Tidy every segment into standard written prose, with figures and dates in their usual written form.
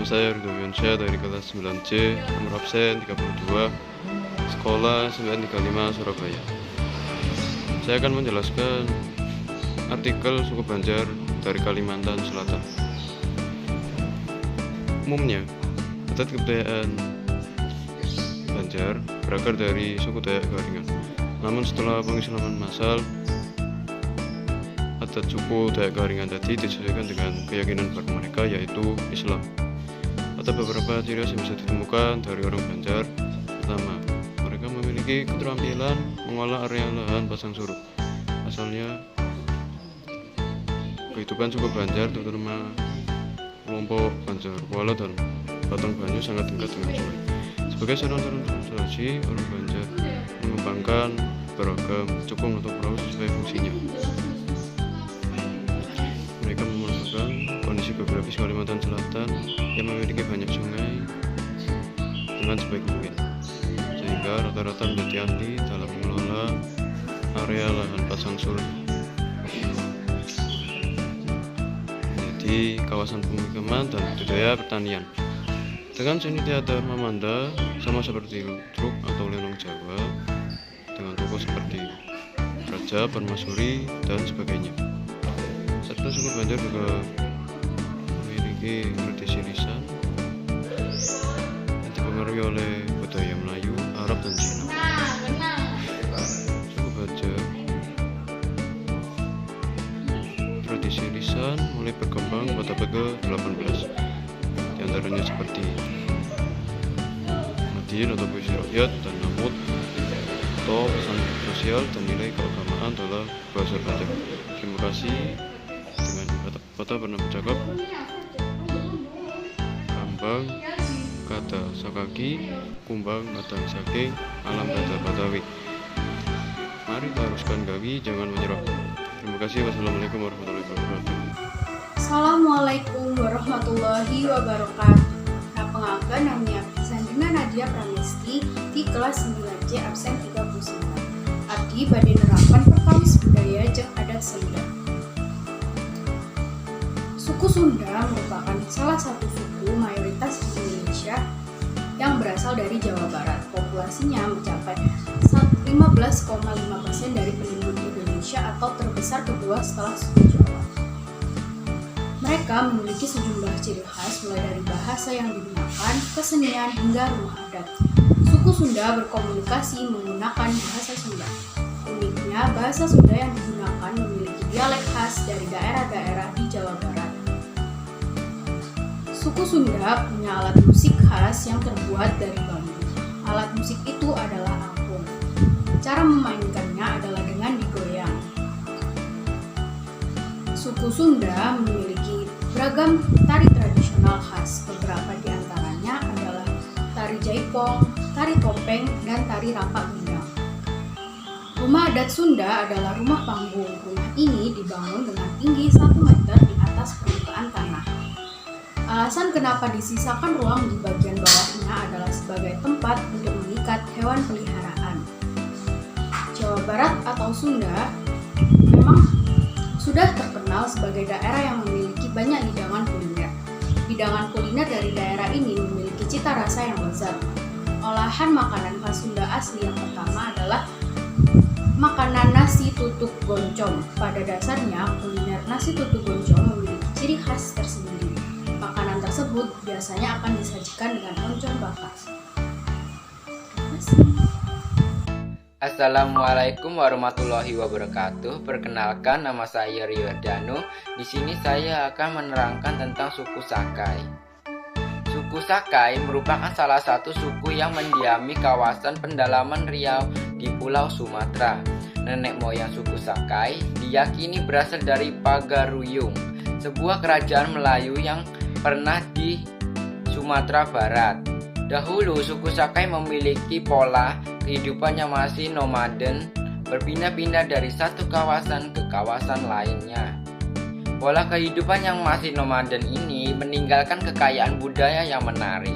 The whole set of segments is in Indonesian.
saya Ridho Yonsyah dari kelas 9C, nomor absen 32, sekolah 935 Surabaya. Saya akan menjelaskan artikel suku Banjar dari Kalimantan Selatan. Umumnya, adat kebudayaan Banjar berakar dari suku Dayak Garingan. Namun setelah pengislaman massal, adat suku Dayak Garingan tadi disesuaikan dengan keyakinan baru mereka, yaitu Islam. Ada beberapa ciri khas yang bisa ditemukan dari orang Banjar. Pertama, mereka memiliki keterampilan mengolah area lahan pasang surut. Asalnya, kehidupan suku Banjar, terutama kelompok Banjar Kuala dan Batang Banyu, sangat dekat dengan sungai. Sebagai seorang sosialisasi, orang Banjar mengembangkan beragam cukung atau perahu sesuai fungsinya. Mereka memanfaatkan kondisi geografis Kalimantan Selatan yang memiliki banyak sungai dengan sebaik mungkin, sehingga rata-rata menjadi ahli dalam mengelola area lahan pasang surut. Di kawasan pemukiman dan budidaya pertanian. Dengan seni teater Mamanda sama seperti truk atau lenong Jawa, dengan tokoh seperti Raja, Permaisuri, dan sebagainya. Serta suku Banjar juga memiliki tradisi lisan yang dipengaruhi oleh budaya Melayu, Arab, dan Cina. Suku Banjar tradisi lisan mulai berkembang pada abad ke-18, diantaranya seperti Madin atau puisi rakyat, dan Namut atau pesan sosial, dan nilai keagamaan adalah bahasa Banjar. Terima kasih. Dengan kata pernah bercakap, kambang kata sakaki, kumbang kata saking, alam kata batawi. Mari teruskan gawi, jangan menyerah. Terima kasih. Wassalamualaikum warahmatullahi wabarakatuh. Assalamualaikum warahmatullahi wabarakatuh. Pengagan namanya Sandrina Nadia Pramesti di kelas 9C absen 39. Abdi badhe nerapan perkawis budaya jeung adat Sunda. Suku Sunda merupakan salah satu suku mayoritas di Indonesia yang berasal dari Jawa Barat. Populasinya mencapai 15,5% dari penduduk Indonesia atau terbesar kedua setelah suku Jawa. Mereka memiliki sejumlah ciri khas mulai dari bahasa yang digunakan, kesenian, hingga rumah adat. Suku Sunda berkomunikasi menggunakan bahasa Sunda. Uniknya, bahasa Sunda yang digunakan memiliki dialek khas dari daerah-daerah di Jawa Barat. Suku Sunda punya alat musik khas yang terbuat dari bambu. Alat musik itu adalah angklung. Cara memainkannya adalah dengan digoyang. Suku Sunda memiliki beragam tari tradisional khas. Beberapa di antaranya adalah tari jaipong, tari topeng, dan tari rampak gendang. Rumah adat Sunda adalah rumah panggung. Rumah ini dibangun dengan tinggi 1 meter di atas permukaan tanah. Alasan kenapa disisakan ruang di bagian bawahnya adalah sebagai tempat untuk mengikat hewan peliharaan. Jawa Barat atau Sunda memang sudah terkenal sebagai daerah yang memiliki banyak hidangan kuliner. Hidangan kuliner dari daerah ini memiliki cita rasa yang lezat. Olahan makanan khas Sunda asli yang pertama adalah makanan nasi tutuk goncong. Pada dasarnya, kuliner nasi tutuk goncong memiliki ciri khas tersendiri. Makanan tersebut biasanya akan disajikan dengan oncom bakar. Terima kasih. Assalamualaikum warahmatullahi wabarakatuh. Perkenalkan, nama saya Rio Danu. Di sini saya akan menerangkan tentang suku Sakai. Suku Sakai merupakan salah satu suku yang mendiami kawasan pendalaman Riau di Pulau Sumatera. Nenek moyang suku Sakai diyakini berasal dari Pagaruyung, sebuah kerajaan Melayu yang pernah di Sumatera Barat. Dahulu suku Sakai memiliki pola kehidupan yang masih nomaden, berpindah-pindah dari satu kawasan ke kawasan lainnya. Pola kehidupan yang masih nomaden ini meninggalkan kekayaan budaya yang menarik.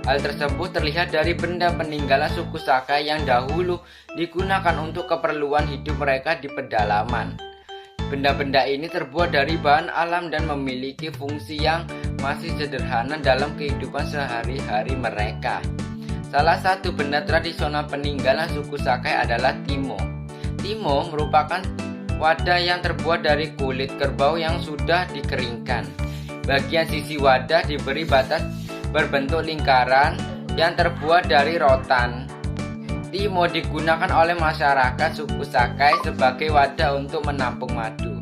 Hal tersebut terlihat dari benda peninggalan suku Sakai yang dahulu digunakan untuk keperluan hidup mereka di pedalaman. Benda-benda ini terbuat dari bahan alam dan memiliki fungsi yang masih sederhana dalam kehidupan sehari-hari mereka. Salah satu benda tradisional peninggalan suku Sakai adalah timo. Timo merupakan wadah yang terbuat dari kulit kerbau yang sudah dikeringkan. Bagian sisi wadah diberi batas berbentuk lingkaran yang terbuat dari rotan. Timo digunakan oleh masyarakat suku Sakai sebagai wadah untuk menampung madu.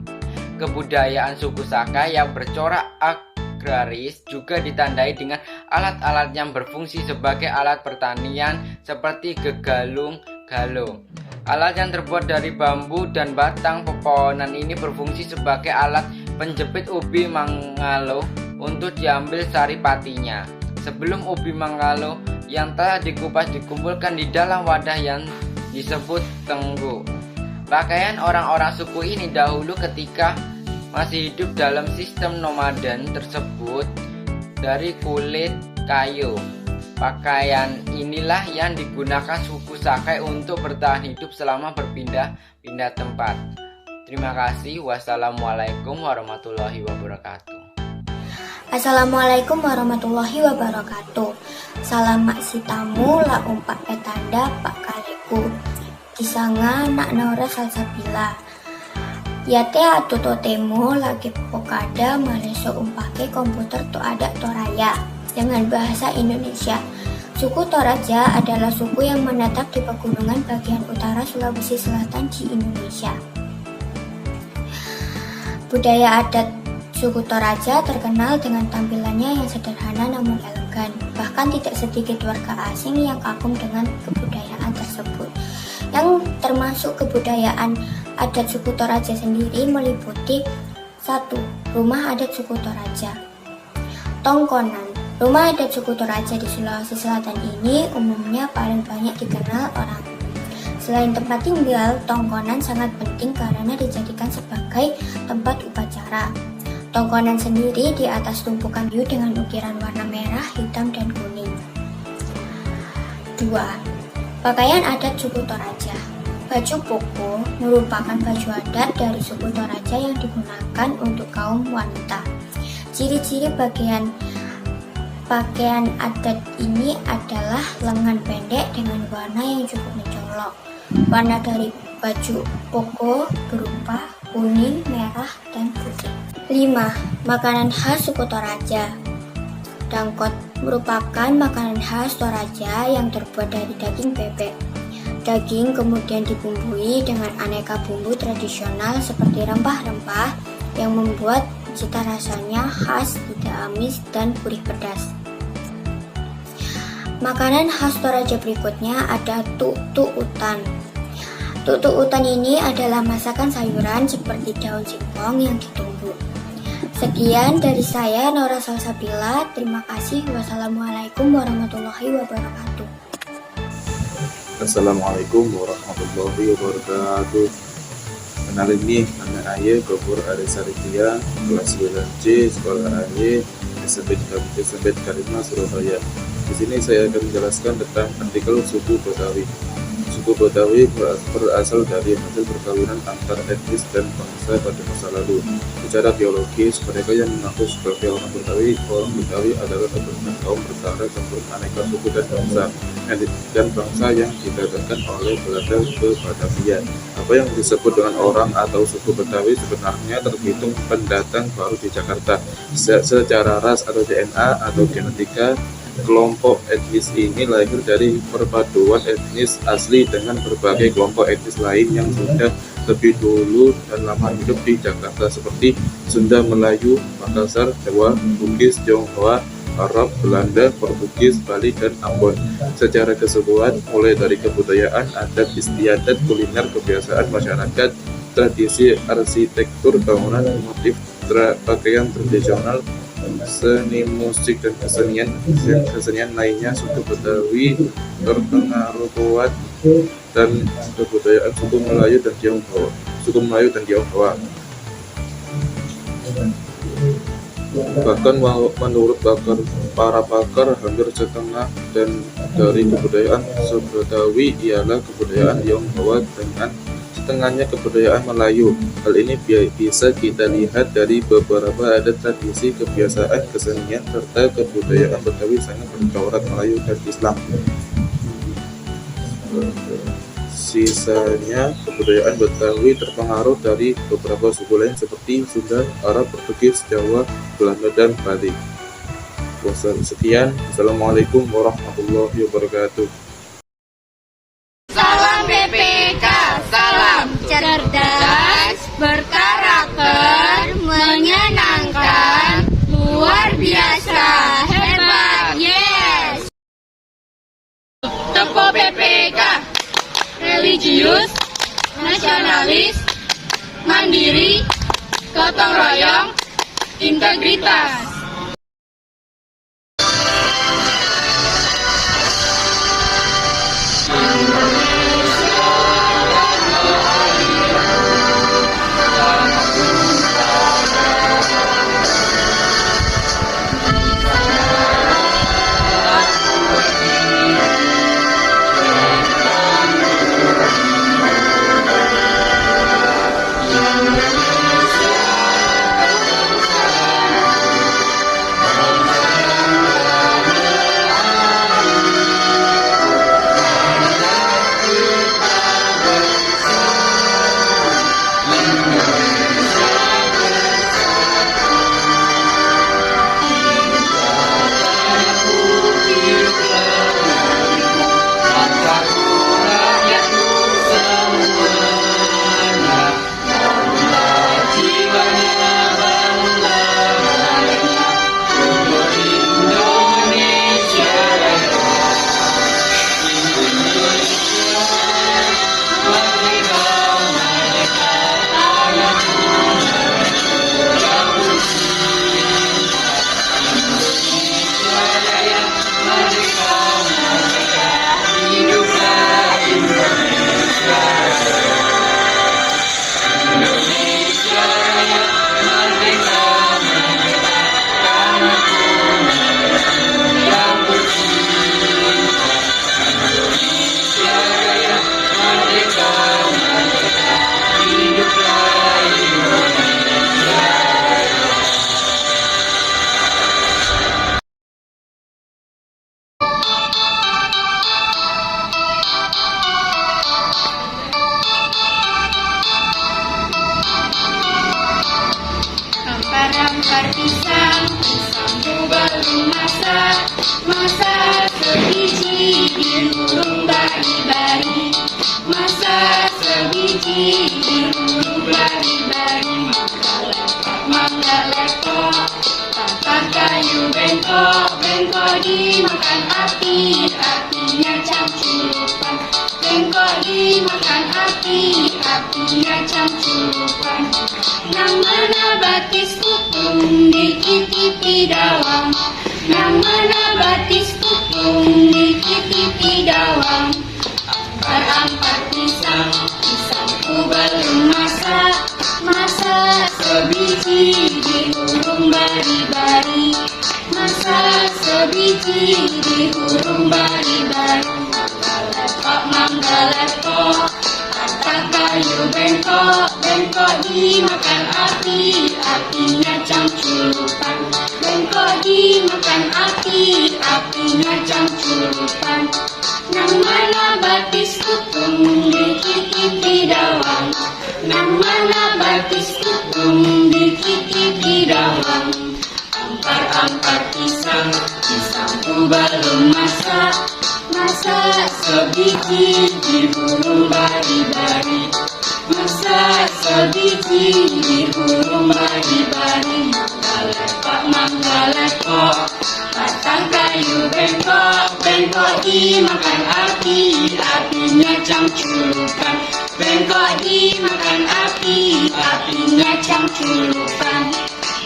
Kebudayaansuku Sakai yang bercorak agraris juga ditandai dengan alat-alat yang berfungsi sebagai alat pertanian seperti gegalung-galung. Alat yang terbuat dari bambu dan batang pepohonan ini berfungsi sebagai alat penjepit ubi mangalo untuk diambil sari patinya. Sebelum ubi mangalo yang telah dikupas dikumpulkan di dalam wadah yang disebut tenggu. Pakaian orang-orang suku ini dahulu ketika masih hidup dalam sistem nomaden tersebut dari kulit kayu. Pakaian inilah yang digunakan suku Sakai untuk bertahan hidup selama berpindah-pindah tempat. Terima kasih. Wassalamualaikum warahmatullahi wabarakatuh. Assalamualaikum warahmatullahi wabarakatuh. Salam maksi tamu la umpak petanda pak kaleku. Kisanga nak naura salsabila. Yate atuto temo lagi pokada maleso umpake komputer to ada Toraja dengan bahasa Indonesia. Suku Toraja adalah suku yang menetap di pegunungan bagian utara Sulawesi Selatan di Indonesia. Budaya adat suku Toraja terkenal dengan tampilannya yang sederhana namun elegan. Bahkan tidak sedikit warga asing yang kagum dengan kebudayaan tersebut. Yang termasuk kebudayaan adat suku Toraja sendiri meliputi 1. Rumah adat suku Toraja. Tongkonan. Rumah adat suku Toraja di Sulawesi Selatan ini umumnya paling banyak dikenal orang. Selain tempat tinggal, tongkonan sangat penting karena dijadikan sebagai tempat upacara. Tongkonan sendiri di atas tumpukan kayu dengan ukiran warna merah, hitam, dan kuning. 2. Pakaian adat suku Toraja. Baju koko merupakan baju adat dari suku Toraja yang digunakan untuk kaum wanita. Ciri-ciri pakaian adat ini adalah lengan pendek dengan warna yang cukup mencolok. Warna dari baju koko berupa kuning, merah, dan putih. 5. Makanan khas suku Toraja. Dangkot merupakan makanan khas Toraja yang terbuat dari daging bebek. Daging kemudian dibumbui dengan aneka bumbu tradisional seperti rempah-rempah yang membuat cita rasanya khas, tidak amis, dan gurih pedas. Makanan khas Toraja berikutnya ada tuk-tuk utan. Tuk-tuk utan ini adalah masakan sayuran seperti daun singkong yang ditumbuk. Sekian dari saya, Nora Salsabila. Terima kasih. Wassalamualaikum warahmatullahi wabarakatuh. Assalamualaikum warahmatullahi wabarakatuh. Kenalin nih, nama saya Gofur Arisaritia, kelas 9C, sekolah AY, SMP Karima, Surabaya. Di sini saya akan menjelaskan tentang artikel suku Betawi. Suku Betawi berasal dari hasil perkawinan antar etnis dan bangsa pada masa lalu. Secara biologis, mereka yang mengaku sebagai orang Betawi adalah keturunan kaum bertara campur aneka suku dan bangsa yang didatangkan oleh Belanda ke Batavia. Apa yang disebut dengan orang atau suku Betawi sebenarnya terhitung pendatang baru di Jakarta. Secara ras atau DNA atau genetika, kelompok etnis ini lahir dari perpaduan etnis asli dengan berbagai kelompok etnis lain yang sudah lebih dulu dan lama hidup di Jakarta seperti Sunda, Melayu, Makassar, Jawa, Bugis, Tionghoa, Arab, Belanda, Portugis, Bali, dan Ambon. Secara keseluruhan, mulai dari kebudayaan, adat istiadat, kuliner, kebiasaan masyarakat, tradisi arsitektur bangunan, motif pakaian tradisional, seni musik dan kesenian lainnya, suku Betawi terpengaruh kuat dan kebudayaan suku Melayu dan Tionghoa. Bahkan menurut para pakar, hampir setengah dari kebudayaan Betawi ialah kebudayaan Tionghoa dengan tengahnya kebudayaan Melayu. Hal ini bisa kita lihat dari beberapa adat tradisi, kebiasaan, kesenian, serta kebudayaan Betawi sangat bercorak Melayu dan Islam. Sisanya, kebudayaan Betawi terpengaruh dari beberapa suku lain seperti Sunda, Arab, Portugis, Jawa, Belanda, dan Bali. Sekian, Assalamualaikum warahmatullahi wabarakatuh. Salam BPK, salam cerdas, berkarakter, menyenangkan, luar biasa, hebat, yes. Tepuk BPK, religius, nasionalis, mandiri, gotong royong, integritas. Hampar pisang, pisangku belum masak, masak sebiji di hurung bari-bari, masak sebiji di hurung bari-bari. Mangga lepok, tatar kayu bengkok, bengkok dimakan api, apinya camcurupan. Bengkok dimakan api, apinya camcurupan. Nang menabatis kupung dikitipi dawang, nang menabatis kupung dikitipi dawang. Ampar pisang, pisangku belum masak, masak sebiji di hurung bari-bari, masak sebiji di hurung bari-bari. Mangga lepok, tatar kayu bengkok, bengkok dimakan api, apinya camcurupan. Bengkok dimakan api, apinya camcurupan. Nang mana batis kupung dikitipi dawang, nang mana batis kupung dikitipi dawang. Ampar pisang, pisangku belum masak, masak sebiji di hurung bari-bari, masak sebiji di hurung bari-bari. Mangga lepok, batang kayu bengkok, bengkok dimakan api, apinya camcurupan. Bengkok dimakan api, apinya camcurupan.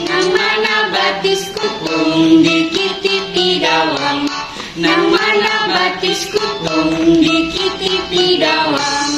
Nang mana batis kupung dikitipi dawang, nang mana batis kupung dikitipi dawang.